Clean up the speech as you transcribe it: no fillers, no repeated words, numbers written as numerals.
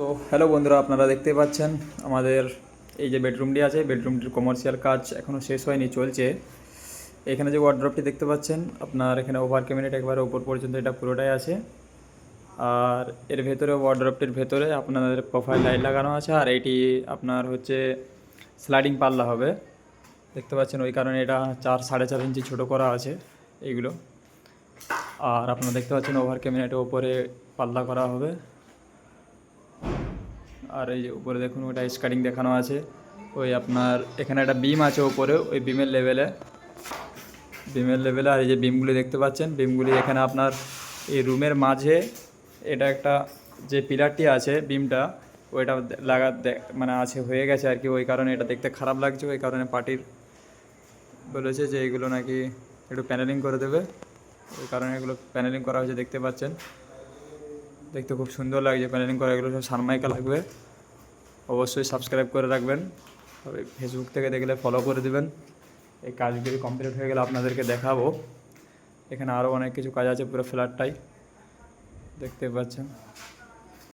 তো হ্যালো বন্ধুরা, আপনারা দেখতে পাচ্ছেন আমাদের এই যে বেডরুমটি আছে, বেডরুমটির কমার্শিয়াল কাজ এখনও শেষ হয়নি, চলছে। এখানে যে ওয়ার্ড্রপটি দেখতে পাচ্ছেন আপনার, এখানে ওভার ক্যাবিনেট একবারে উপর পর্যন্ত এটা পুরোটাই আছে। আর এর ভেতরে ওয়ার্ড্রপটির ভেতরে আপনাদের প্রোফাইল লাইট লাগানো আছে, আর এটি আপনার হচ্ছে স্লাইডিং পাল্লা হবে, দেখতে পাচ্ছেন। ওই কারণে এটা 4-4.5 ইঞ্চি ছোটো করা আছে এইগুলো। আর আপনারা দেখতে পাচ্ছেন ওভার ক্যাবিনেটের ওপরে পাল্লা করা হবে। আর এই যে উপরে দেখুন ওটা স্কার্টিং দেখানো আছে। ওই আপনার এখানে একটা বিম আছে ওপরে, ওই বিমের লেভেলে আর এই যে বিমগুলি দেখতে পাচ্ছেন, বিমগুলি এখানে আপনার এই রুমের মাঝে এটা একটা যে পিলারটি আছে বিমটা, ওইটা মানে আছে, হয়ে গেছে আর কি। ওই কারণে এটা দেখতে খারাপ লাগছে, ওই কারণে পার্টির বলেছে যে এগুলো নাকি একটু প্যানেলিং করে দেবে, ওই কারণে এগুলো প্যানেলিং করা হয়েছে। দেখতে পাচ্ছেন, দেখতে খুব সুন্দর লাগছে প্যানেলিং করা। এগুলো সব সানমাইকা লাগবে। অবশ্যই সাবস্ক্রাইব করে রাখবেন, তবে ফেসবুক থেকে দেখলে ফলো করে দেবেন। এই কাজগুলি কমপ্লিট হয়ে গেলে আপনাদেরকে দেখাবো। এখানে আরও অনেক কিছু কাজ আছে পুরো ফ্ল্যাটটাই, দেখতে পাচ্ছেন।